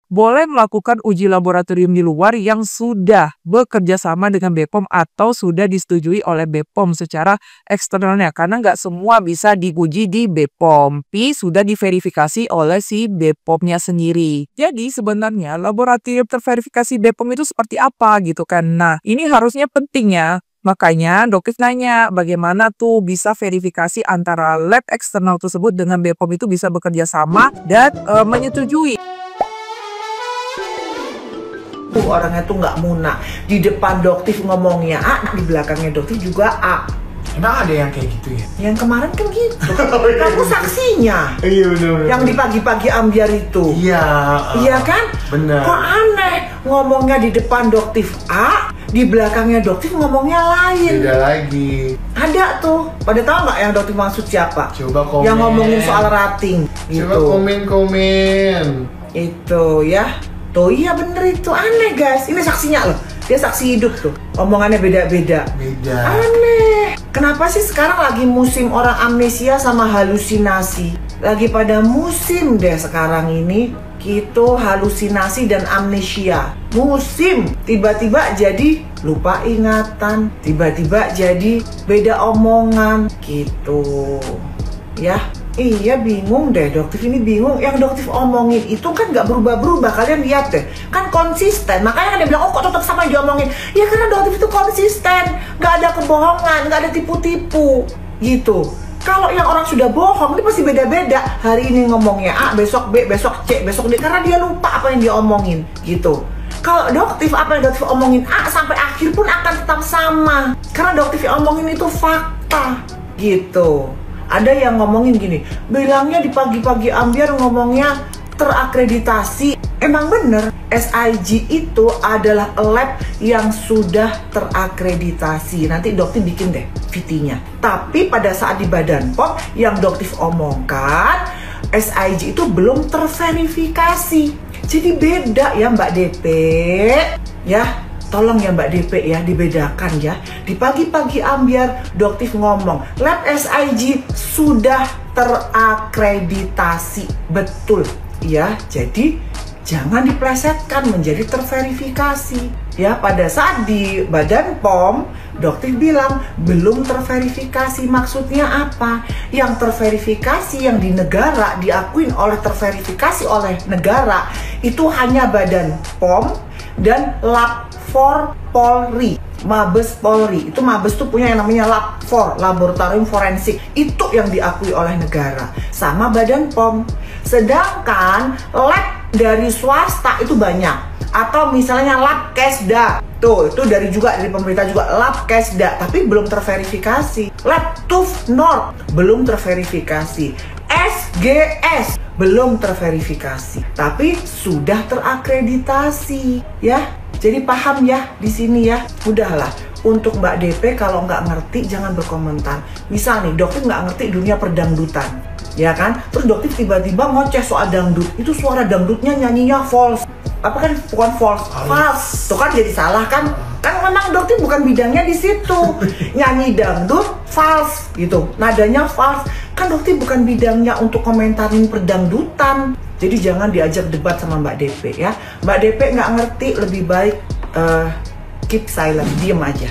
boleh melakukan uji laboratorium di luar yang sudah bekerja sama dengan BPOM atau sudah disetujui oleh BPOM secara eksternalnya. Karena nggak semua bisa diuji di BPOM, tapi sudah diverifikasi oleh si BPOM-nya sendiri. Jadi sebenarnya laboratorium terverifikasi BPOM itu seperti apa gitu kan. Nah, ini harusnya penting ya. Makanya Doktif nanya bagaimana tuh bisa verifikasi antara lab eksternal tersebut dengan BPOM itu bisa bekerja sama dan menyetujui. Orangnya tuh nggak muna. Di depan Doktif ngomongnya A, di belakangnya Doktif juga A. Emang ada yang kayak gitu ya? Yang kemarin kan gitu. Kamu saksinya. Iya bener. Yang di pagi-pagi ambiar itu. Iya. Iya kan? Bener. Kok aneh ngomongnya di depan Doktif A, di belakangnya Doktif ngomongnya lain. Beda lagi. Ada tuh. Pada tahu nggak yang Doktif maksud siapa? Coba komen. Yang ngomongin soal rating. Coba Gitu. komen. Itu ya. Tuh iya bener itu. Aneh guys. Ini saksinya loh. Dia saksi hidup tuh. Omongannya beda-beda. Beda. Aneh. Kenapa sih sekarang lagi musim orang amnesia sama halusinasi? Lagi pada musim deh sekarang ini. Gitu halusinasi dan amnesia. Musim. Tiba-tiba jadi lupa ingatan. Tiba-tiba jadi beda omongan. Gitu. Ya. Iya bingung deh, Doktif ini bingung. Yang Doktif omongin itu kan nggak berubah-berubah. Kalian lihat deh, kan konsisten. Makanya dia bilang, oh kok tetap sama yang diomongin. Ya karena Doktif itu konsisten, nggak ada kebohongan, nggak ada tipu-tipu, gitu. Kalau yang orang sudah bohong, dia pasti beda-beda. Hari ini ngomongnya A, besok B, besok C, besok D. Karena dia lupa apa yang dia omongin, gitu. Kalau Doktif, apa yang Doktif omongin A sampai akhir pun akan tetap sama. Karena Doktif omongin itu fakta, gitu. Ada yang ngomongin gini, bilangnya di pagi-pagi ambiar ngomongnya terakreditasi. Emang bener, SIG itu adalah lab yang sudah terakreditasi. Nanti Doktif bikin deh VT-nya. Tapi pada saat di Badan POM yang Doktif omongkan, SIG itu belum terverifikasi. Jadi beda ya Mbak DP. Ya. Tolong ya Mbak DP ya, dibedakan ya. Di pagi-pagi ambiar Doktif ngomong, lab SIG sudah terakreditasi. Betul ya, jadi jangan diplesetkan menjadi terverifikasi. Ya, pada saat di Badan POM, Doktif bilang belum terverifikasi. Maksudnya apa? Yang terverifikasi yang di negara, diakuin oleh terverifikasi oleh negara, itu hanya Badan POM dan Lab 4 Polri, Mabes Polri. Itu Mabes tuh punya yang namanya Lab 4, Laboratorium Forensik. Itu yang diakui oleh negara. Sama Badan POM. Sedangkan lab dari swasta itu banyak. Atau misalnya Lab Kesda. Tuh, itu dari pemerintah juga, Lab Kesda, tapi belum terverifikasi. Lab TUF North belum terverifikasi. SGS belum terverifikasi, tapi sudah terakreditasi ya. Jadi paham ya di sini ya. Udahlah, untuk Mbak DP kalau nggak ngerti jangan berkomentar. Misal nih, Doktif nggak ngerti dunia perdangdutan, ya kan? Terus Doktif tiba-tiba ngoceh soal dangdut. Itu suara dangdutnya nyanyinya false. Apa kan bukan false, false. Tuh kan jadi salah kan? Kan memang Doktif bukan bidangnya di situ. Nyanyi dangdut false gitu. Nadanya false. Kan Doktif bukan bidangnya untuk komentarin perdangdutan. Jadi jangan diajak debat sama Mbak DP ya. Mbak DP nggak ngerti, lebih baik keep silent, diem aja.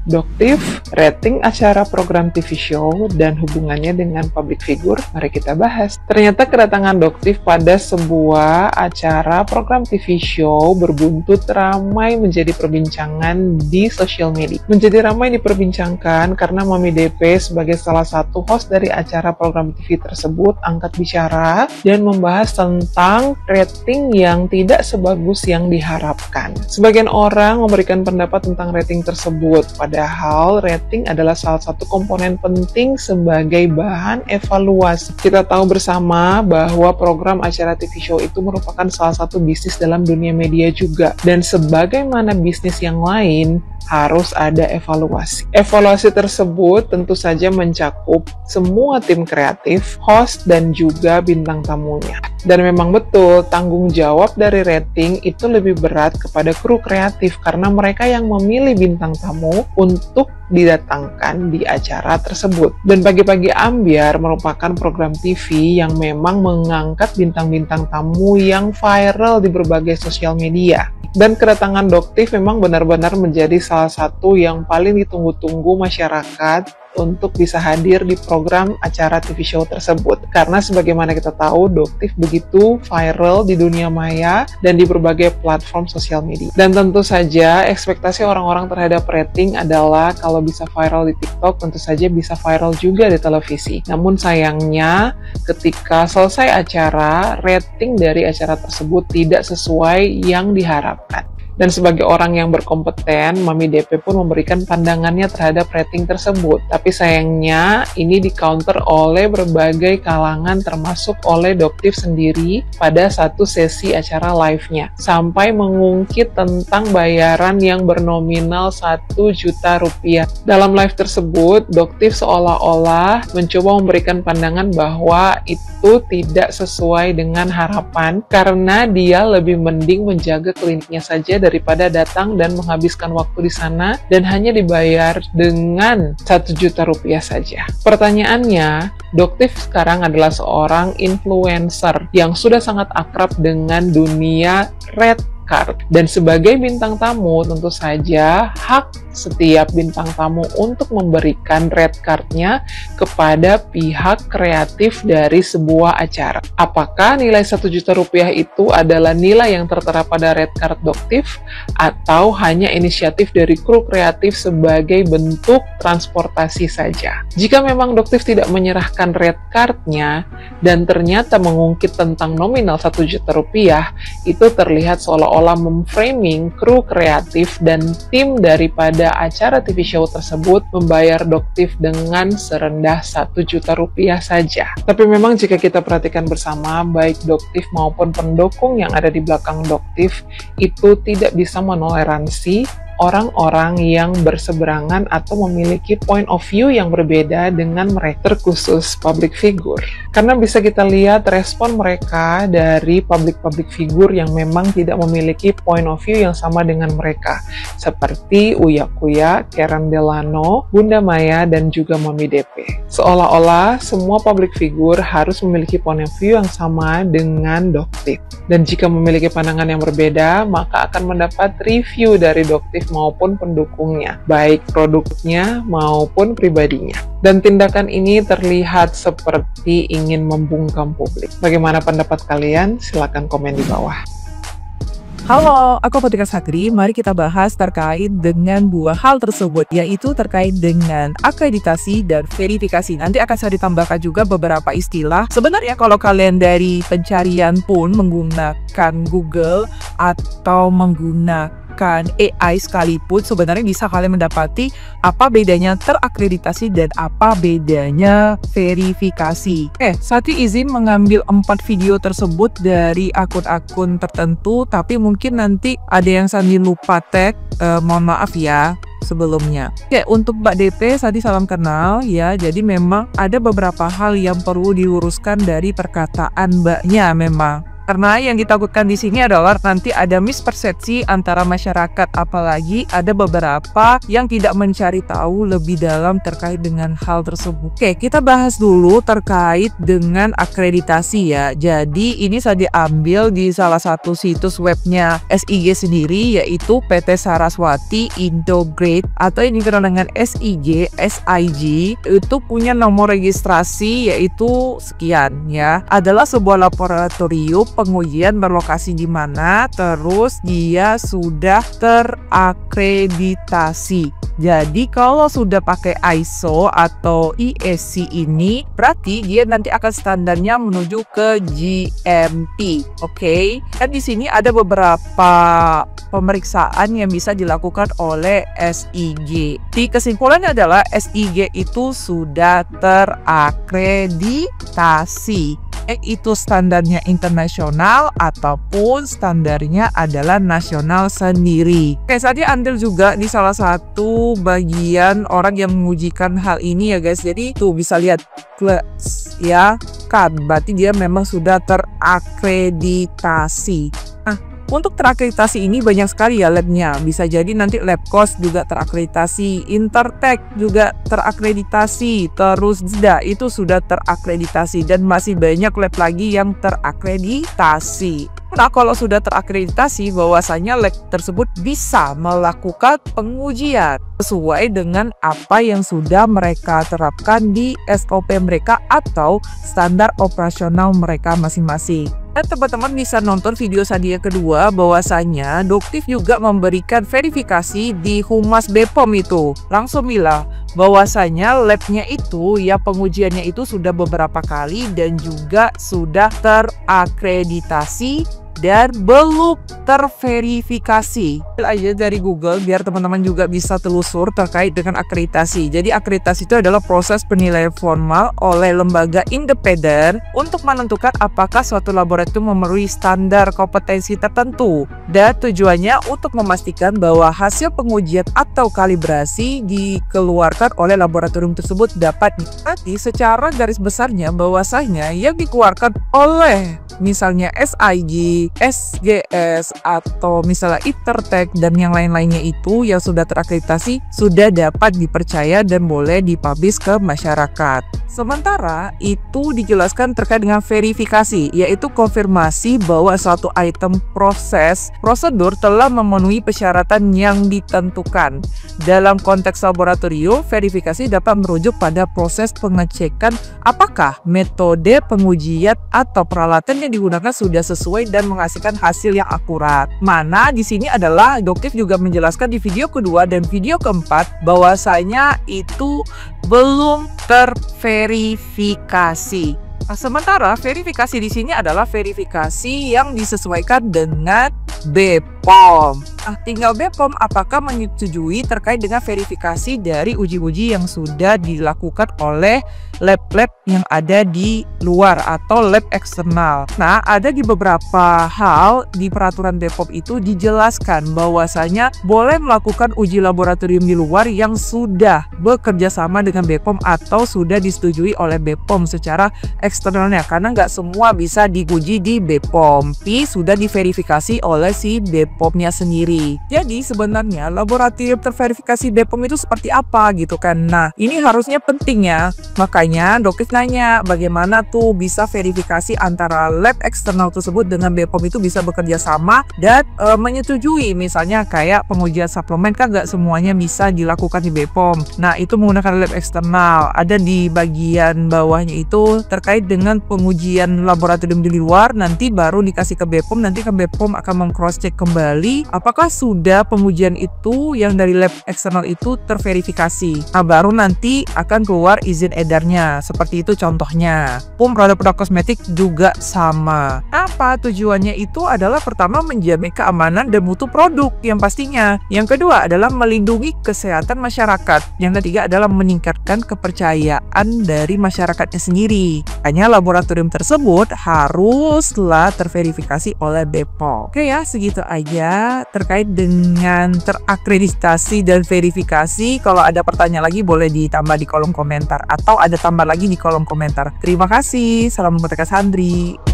Doktif, rating acara program TV show dan hubungannya dengan public figure, mari kita bahas. Ternyata kedatangan Doktif pada sebuah acara program TV show berbuntut ramai menjadi perbincangan di sosial media. Menjadi ramai diperbincangkan karena Mami DP sebagai salah satu host dari acara program TV tersebut angkat bicara dan membahas tentang rating yang tidak sebagus yang diharapkan. Sebagian orang memberikan pendapat tentang rating tersebut, padahal rating adalah salah satu komponen penting sebagai bahan evaluasi. Kita tahu bersama bahwa program acara TV show itu merupakan salah satu bisnis dalam dunia media juga. Dan sebagaimana bisnis yang lain, harus ada evaluasi. Evaluasi tersebut tentu saja mencakup semua tim kreatif, host, dan juga bintang tamunya. Dan memang betul, tanggung jawab dari rating itu lebih berat kepada kru kreatif karena mereka yang memilih bintang tamu untuk didatangkan di acara tersebut. Dan Pagi-Pagi Ambyar merupakan program TV yang memang mengangkat bintang-bintang tamu yang viral di berbagai sosial media. Dan kedatangan Doktif memang benar-benar menjadi salah satu yang paling ditunggu-tunggu masyarakat untuk bisa hadir di program acara TV show tersebut. Karena sebagaimana kita tahu, Doktif begitu viral di dunia maya dan di berbagai platform sosial media. Dan tentu saja ekspektasi orang-orang terhadap rating adalah kalau bisa viral di TikTok, tentu saja bisa viral juga di televisi. Namun sayangnya ketika selesai acara, rating dari acara tersebut tidak sesuai yang diharapkan. Dan sebagai orang yang berkompeten, Mami DP pun memberikan pandangannya terhadap rating tersebut. Tapi sayangnya ini di-counter oleh berbagai kalangan termasuk oleh Doktif sendiri pada satu sesi acara live-nya. Sampai mengungkit tentang bayaran yang bernominal 1 juta rupiah. Dalam live tersebut, Doktif seolah-olah mencoba memberikan pandangan bahwa itu tidak sesuai dengan harapan karena dia lebih mending menjaga kliniknya saja daripada datang dan menghabiskan waktu di sana dan hanya dibayar dengan 1 juta rupiah saja. Pertanyaannya, Doktif sekarang adalah seorang influencer yang sudah sangat akrab dengan dunia red card. Dan sebagai bintang tamu, tentu saja hak setiap bintang tamu untuk memberikan red card-nya kepada pihak kreatif dari sebuah acara. Apakah nilai 1 juta rupiah itu adalah nilai yang tertera pada red card Doktif atau hanya inisiatif dari kru kreatif sebagai bentuk transportasi saja? Jika memang Doktif tidak menyerahkan red card-nya dan ternyata mengungkit tentang nominal 1 juta rupiah, itu terlihat seolah-olah memframing kru kreatif dan tim daripada acara TV show tersebut membayar Doktif dengan serendah 1 juta rupiah saja. Tapi memang jika kita perhatikan bersama, baik Doktif maupun pendukung yang ada di belakang Doktif itu tidak bisa menoleransi orang-orang yang berseberangan atau memiliki point of view yang berbeda dengan mereka, terkhusus public figure. Karena bisa kita lihat respon mereka dari public figure yang memang tidak memiliki point of view yang sama dengan mereka, seperti Uya Kuya, Karen Delano, Bunda Maya, dan juga Mami DP. Seolah-olah semua public figure harus memiliki point of view yang sama dengan Doktif. Dan jika memiliki pandangan yang berbeda, maka akan mendapat review dari Doktif maupun pendukungnya, baik produknya maupun pribadinya. Dan tindakan ini terlihat seperti ingin membungkam publik. Bagaimana pendapat kalian? Silakan komen di bawah. Halo, aku Apotheka Sakri. Mari kita bahas terkait dengan dua hal tersebut, yaitu terkait dengan akreditasi dan verifikasi. Nanti akan saya ditambahkan juga beberapa istilah. Sebenarnya kalau kalian dari pencarian pun menggunakan Google atau menggunakan AI sekalipun, sebenarnya bisa kalian mendapati apa bedanya terakreditasi dan apa bedanya verifikasi. Sati izin mengambil 4 video tersebut dari akun-akun tertentu, tapi mungkin nanti ada yang Sandi lupa tag, mohon maaf ya sebelumnya. Untuk Mbak DP, Sandi salam kenal ya. Jadi memang ada beberapa hal yang perlu diluruskan dari perkataan Mbaknya memang. Karena yang ditakutkan di sini adalah nanti ada mispersepsi antara masyarakat, apalagi ada beberapa yang tidak mencari tahu lebih dalam terkait dengan hal tersebut. Kita bahas dulu terkait dengan akreditasi ya. Jadi ini saya diambil di salah satu situs webnya SIG sendiri, yaitu PT Saraswati Indograde atau yang dikenal dengan SIG, itu punya nomor registrasi yaitu sekian ya. Adalah sebuah laboratorium pengujian berlokasi di mana, terus dia sudah terakreditasi. Jadi kalau sudah pakai ISO atau ESC ini, berarti dia nanti akan standarnya menuju ke GMP. Dan di sini ada beberapa pemeriksaan yang bisa dilakukan oleh SIG. Di kesimpulannya adalah SIG itu sudah terakreditasi. Itu standarnya internasional ataupun standarnya adalah nasional sendiri. Saya ambil juga di salah satu bagian orang yang mengujikan hal ini ya guys. Jadi tuh bisa lihat ya kan, berarti dia memang sudah terakreditasi. Untuk terakreditasi ini banyak sekali ya labnya. Bisa jadi nanti Labkos juga terakreditasi, Intertek juga terakreditasi, terus ZDA itu sudah terakreditasi, dan masih banyak lab lagi yang terakreditasi. Nah, kalau sudah terakreditasi, bahwasanya lab tersebut bisa melakukan pengujian sesuai dengan apa yang sudah mereka terapkan di SOP mereka atau standar operasional mereka masing-masing. Dan teman-teman bisa nonton video saya kedua, bahwasanya Doktif juga memberikan verifikasi di Humas BPOM itu. Langsung bilang bahwasanya labnya itu ya pengujiannya itu sudah beberapa kali dan juga sudah terakreditasi dan belum terverifikasi. Aja dari Google biar teman-teman juga bisa telusur terkait dengan akreditasi. Jadi akreditasi itu adalah proses penilaian formal oleh lembaga independen untuk menentukan apakah suatu laboratorium memenuhi standar kompetensi tertentu, dan tujuannya untuk memastikan bahwa hasil pengujian atau kalibrasi dikeluarkan oleh laboratorium tersebut dapat dinikmati. Secara garis besarnya bahwasanya yang dikeluarkan oleh misalnya SIG, SGS, atau misalnya Intertek dan yang lain-lainnya itu yang sudah terakreditasi sudah dapat dipercaya dan boleh dipublish ke masyarakat. Sementara itu dijelaskan terkait dengan verifikasi, yaitu konfirmasi bahwa suatu item prosedur telah memenuhi persyaratan yang ditentukan. Dalam konteks laboratorium, verifikasi dapat merujuk pada proses pengecekan apakah metode pengujian atau peralatan yang digunakan sudah sesuai dan menghasilkan hasil yang akurat. Mana di sini adalah Doktif juga menjelaskan di video kedua dan video keempat bahwasanya itu belum terverifikasi. Nah, sementara verifikasi di sini adalah verifikasi yang disesuaikan dengan BPOM. Nah, tinggal BPOM apakah menyetujui terkait dengan verifikasi dari uji-uji yang sudah dilakukan oleh lab-lab yang ada di luar atau lab eksternal. Nah, ada di beberapa hal di peraturan BPOM itu dijelaskan bahwasanya boleh melakukan uji laboratorium di luar yang sudah bekerja sama dengan BPOM atau sudah disetujui oleh BPOM secara eksternalnya, karena nggak semua bisa diuji di BPOM, tapi sudah diverifikasi oleh si BPOM-nya sendiri. Jadi sebenarnya laboratorium terverifikasi BPOM itu seperti apa gitu kan. Nah, ini harusnya penting ya. Makanya Doktif nanya bagaimana tuh bisa verifikasi antara lab eksternal tersebut dengan BPOM itu bisa bekerja sama dan menyetujui. Misalnya kayak pengujian suplemen kan nggak semuanya bisa dilakukan di BPOM. Nah, itu menggunakan lab eksternal. Ada di bagian bawahnya itu terkait dengan pengujian laboratorium di luar, nanti baru dikasih ke BPOM, nanti ke BPOM akan meng-cross check kembali apakah sudah pengujian itu yang dari lab eksternal itu terverifikasi. Nah, baru nanti akan keluar izin edarnya. Seperti itu contohnya. Produk-produk kosmetik juga sama. Apa tujuannya itu adalah pertama menjamin keamanan dan mutu produk yang pastinya. Yang kedua adalah melindungi kesehatan masyarakat. Yang ketiga adalah meningkatkan kepercayaan dari masyarakatnya sendiri. Hanya laboratorium tersebut haruslah terverifikasi oleh BPOM. Oke ya, segitu aja terkait dengan terakreditasi dan verifikasi. Kalau ada pertanyaan lagi boleh ditambah di kolom komentar atau ada tambah lagi di kolom komentar. Terima kasih. Salam Muteka Sandri.